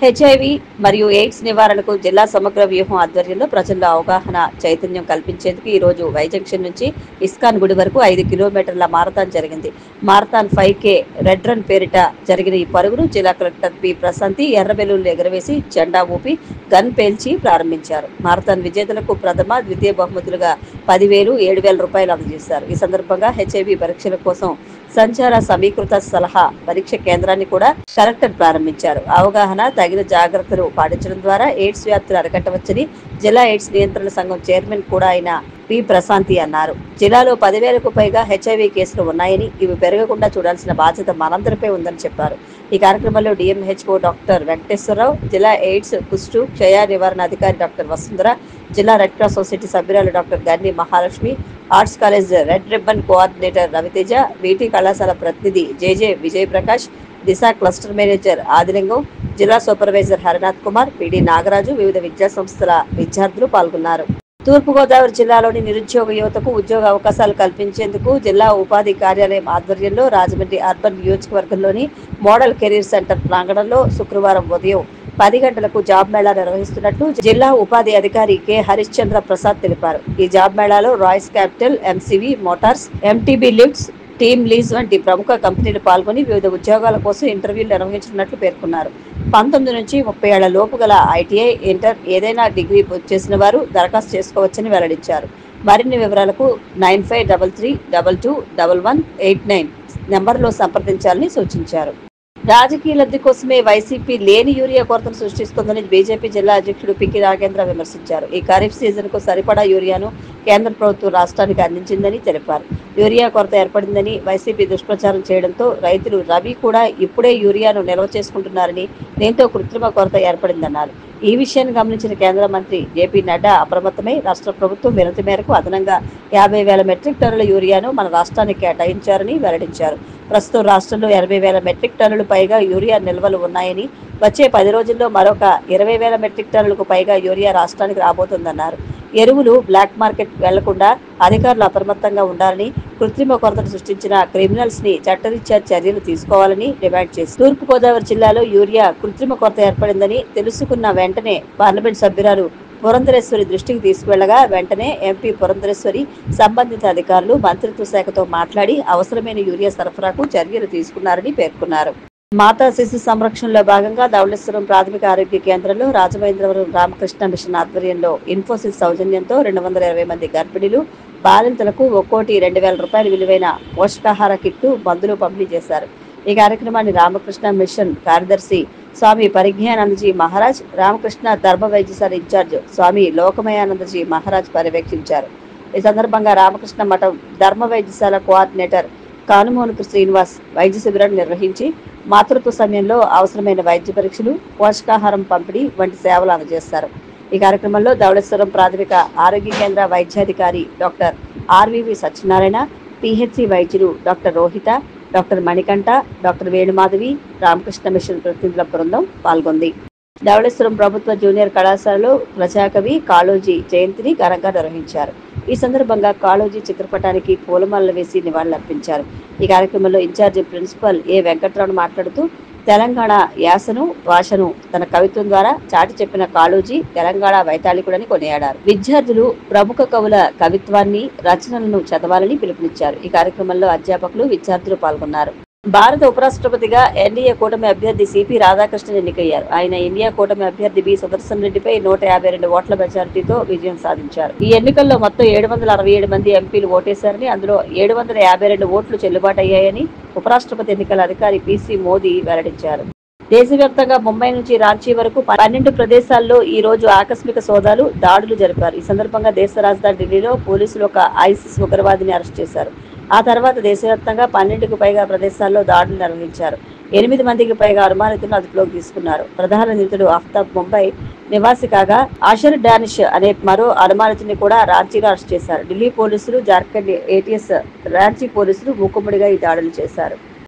HIV మరియు AIDS నివారణకు జిల్లా సమగ్ర వ్యూహం ఆధ్వర్యంలో ప్రజల్లో అవగాహన చైతన్యం కల్పించేందుకు ఈ రోజు వై జంక్షన్ నుంచి ఇస్కాన్ గుడి వరకు 5 కిలోమీటర్ల మారథాన్ జరిగింది. మారథాన్ 5K రెడ్ రన్ పేరిట జరిగిన ఈ పరుగును జిల్లా కలెక్టర్ పి ప్రశాంతి ఎర్ర బెలూన్లు ఎగురవేసి జెండా ఊపి గన్ పేల్చి ప్రారంభించారు. మారథాన్ విజేతలకు ప్రథమ, ద్వితీయ బహుమతులుగా 10,000, 7,000 రూపాయలు అందజేశారు. ఈ సందర్భంగా హెచ్ఐవి పరీక్షల కోసం సంచార సమీకృత సలహా పరీక్ష కేంద్రాన్ని కూడా కలెక్టర్ ప్రారంభించారు. అవగాహన, తగిన జాగ్రత్తలు పాటించడం ద్వారా ఎయిడ్స్ వ్యాప్తిని అరికట్టవచ్చని జిల్లా ఎయిడ్స్ నియంత్రణ సంఘం చైర్మన్ కూడా అయిన పి ప్రశాంతి అన్నారు. జిల్లాలో 10,000కు పైగా హెచ్ఐవి కేసులు ఉన్నాయని, ఇవి పెరగకుండా చూడాల్సిన బాధ్యత మనందరిపై ఉందని చెప్పారు. ఈ కార్యక్రమంలో డిఎంహెచ్ఓ డాక్టర్ వెంకటేశ్వరరావు, జిల్లా ఎయిడ్స్, కుష్టు, క్షయ నివారణ అధికారి డాక్టర్ వసుంధర, జిల్లా రెడ్ క్రాస్ సొసైటీ సభ్యురాలు doctor Ganni Mahalakshmi, arts college Red Ribbon coordinator Raviteja, VT కళాశాల ప్రతినిధి J J Vijay Prakash, Disha cluster manager Adilingam, జిల్లా సూపర్వైజర్ హరినాథ్ కుమార్, పిడి నాగరాజు, వివిధ విద్యా సంస్థల విద్యార్థులు పాల్గొన్నారు. తూర్పుగోదావరి జిల్లాలోని నిరుద్యోగ యువతకు ఉద్యోగ అవకాశాలు కల్పించేందుకు జిల్లా ఉపాధి కార్యాలయం ఆధ్వర్యంలో రాజమండ్రి అర్బన్ నియోజకవర్గంలోని మోడల్ కెరీర్ సెంటర్ ప్రాంగణంలో శుక్రవారం ఉదయం 10 గంటలకు జాబ్ మేళా నిర్వహిస్తున్నట్లు జిల్లా ఉపాధి అధికారి కె హరిశ్చంద్ర ప్రసాద్ తెలిపారు. ఈ జాబ్ మేళాలో Royce Capital, MCV Motors, MTB Lifts, TeamLease వంటి ప్రముఖ కంపెనీలు పాల్గొని వివిధ ఉద్యోగాల కోసం ఇంటర్వ్యూలు నిర్వహించనున్నట్లు పేర్కొన్నారు. 19 నుంచి 30 ఏళ్ల లోపు గల ఐటీఐ, ఇంటర్, ఏదైనా డిగ్రీ పూర్తి చేసిన వారు దరఖాస్తు చేసుకోవచ్చని వెల్లడించారు. మరిన్ని వివరాలకు 9533221189 నెంబర్లో సంప్రదించాలని సూచించారు. రాజకీయ లబ్ధి కోసమే వైసీపీ లేని యూరియా కొరతను సృష్టిస్తోందని బీజేపీ జిల్లా అధ్యక్షుడు పికి నాగేంద్ర విమర్శించారు. ఈ ఖరీఫ్ సీజన్ కు సరిపడా యూరియాను కేంద్ర ప్రభుత్వం రాష్ట్రానికి అందించిందని తెలిపారు. యూరియా కొరత ఏర్పడిందని వైసీపీ దుష్ప్రచారం చేయడంతో రైతులు రబీ కూడా ఇప్పుడే యూరియాను నిల్వ చేసుకుంటున్నారని, దీంతో కృత్రిమ కొరత ఏర్పడిందన్నారు. ఈ విషయాన్ని గమనించిన కేంద్ర మంత్రి జేపీ నడ్డా అప్రమత్తమై రాష్ట్ర ప్రభుత్వం వినతి మేరకు అదనంగా 50,000 మెట్రిక్ టన్నుల యూరియాను మన రాష్ట్రానికి కేటాయించారని వెల్లడించారు. ప్రస్తుతం రాష్ట్రంలో 80,000 మెట్రిక్ టన్నులు పైగా యూరియా నిల్వలు ఉన్నాయని, వచ్చే 10 రోజుల్లో మరొక 20,000 మెట్రిక్ టన్నులకు పైగా యూరియా రాష్ట్రానికి రాబోతోందన్నారు. ఎరువులు బ్లాక్ మార్కెట్ వెళ్లకుండా అధికారులు అప్రమత్తంగా ఉండాలని, కృత్రిమ కొరతను సృష్టించిన క్రిమినల్స్ ని చట్టరీత్యా చర్యలు తీసుకోవాలని డిమాండ్ చేశారు. తూర్పుగోదావరి జిల్లాలో యూరియా కృత్రిమ కొరత ఏర్పడిందని తెలుసుకున్న వెంటనే పార్లమెంట్ సభ్యురాలు పురంధరేశ్వరి దృష్టికి తీసుకువెళ్లగా వెంటనే ఎంపీ పురంధరేశ్వరి సంబంధిత అధికారులు మంత్రిత్వ శాఖతో మాట్లాడి అవసరమైన యూరియా సరఫరాకు చర్యలు తీసుకున్నారని పేర్కొన్నారు. మాతా శిశు సంరక్షణలో భాగంగా ధవళేశ్వరం ప్రాథమిక ఆరోగ్య కేంద్రంలో రాజమహేంద్రవరం రామకృష్ణ మిషన్ ఆధ్వర్యంలో ఇన్ఫోసిస్ సౌజన్యంతో 220 మంది గర్భిణీలు, బాలింతలకు ఒక్కోటి 2,000 రూపాయల విలువైన పోషకాహార కిట్లు, మందులు పంపిణీ చేశారు. ఈ కార్యక్రమాన్ని రామకృష్ణ మిషన్ కార్యదర్శి స్వామి పరిజ్ఞానందజీ మహారాజ్, రామకృష్ణ ధర్మ వైద్యశాల ఇన్ఛార్జ్ స్వామి లోకమయానందజీ మహారాజ్ పర్యవేక్షించారు. ఈ సందర్భంగా రామకృష్ణ మఠం ధర్మ వైద్యశాల కోఆర్డినేటర్ కానుమోనుకు శ్రీనివాస్ వైద్య శిబిరాన్ని నిర్వహించి మాతృత్వ సమయంలో అవసరమైన వైద్య పరీక్షలు, పోషకాహారం పంపిణీ వంటి సేవలు అందజేస్తారు. ఈ కార్యక్రమంలో ధవళేశ్వరం ప్రాథమిక ఆరోగ్య కేంద్ర వైద్యాధికారి డాక్టర్ ఆర్వీవి సత్యనారాయణ, పిహెచ్సి వైద్యులు doctor Rohitha, doctor Manikanta, doctor Venumadhavi, Ramakrishna Mission ప్రతినిధుల బృందం పాల్గొంది. ధవళేశ్వరం ప్రభుత్వ జూనియర్ కళాశాలలో ప్రజాకవి కాళోజీ జయంతిని ఘనంగా నిర్వహించారు. ఈ సందర్భంగా కాళోజీ చిత్రపటానికి పూలమాలలు వేసి నివాళులర్పించారు. ఈ కార్యక్రమంలో ఇన్ఛార్జి ప్రిన్సిపల్ ఏ వెంకట్రావు మాట్లాడుతూ తెలంగాణ యాసను, భాషను తన కవిత్వం ద్వారా చాటి చెప్పిన కాళోజీ తెలంగాణ వైతాళికుడని కొనియాడారు. విద్యార్థులు ప్రముఖ కవుల కవిత్వాన్ని, రచనలను చదవాలని పిలుపునిచ్చారు. ఈ కార్యక్రమంలో అధ్యాపకులు, విద్యార్థులు పాల్గొన్నారు. భారత ఉపరాష్ట్రపతిగా ఎన్డీఏ కూటమి అభ్యర్థి సిపి రాధాకృష్ణన్ ఎన్నికయ్యారు. ఆయన ఇండియా కూటమి అభ్యర్థి బి సుదర్శన్ రెడ్డిపై 152 ఓట్ల మెజారిటీతో విజయం సాధించారు. ఈ ఎన్నికల్లో మొత్తం 767 మంది ఎంపీలు ఓటేశారని, అందులో 752 ఓట్లు చెల్లుబాటు అయ్యాయని ఉపరాష్ట్రపతి ఎన్నికల అధికారి పిసి మోదీ వెల్లడించారు. దేశవ్యాప్తంగా ముంబై నుంచి రాంచీ వరకు 12 ప్రదేశాల్లో ఈ రోజు ఆకస్మిక సోదాలు, దాడులు జరిపారు. ఈ సందర్భంగా దేశ రాజధాని ఢిల్లీలో పోలీసులు ఒక ఐసిస్ ఉగ్రవాదిని అరెస్ట్ చేశారు. ఆ తర్వాత దేశవ్యాప్తంగా 12కు పైగా ప్రదేశాల్లో దాడులు నిర్వహించారు. 8 మందికి పైగా అనుమానితులను అదుపులోకి తీసుకున్నారు. ప్రధాన నిందితుడు ఆఫ్తాబ్ ముంబై నివాసి కాగా ఆషర్ డానిష్ అనే మరో అనుమానితుని కూడా రాంచీలో అరెస్ట్ చేశారు. ఢిల్లీ పోలీసులు, జార్ఖండ్ ఏటీఎస్ రాంచీ పోలీసులు మూకుమ్మడిగా ఈ దాడులు చేశారు.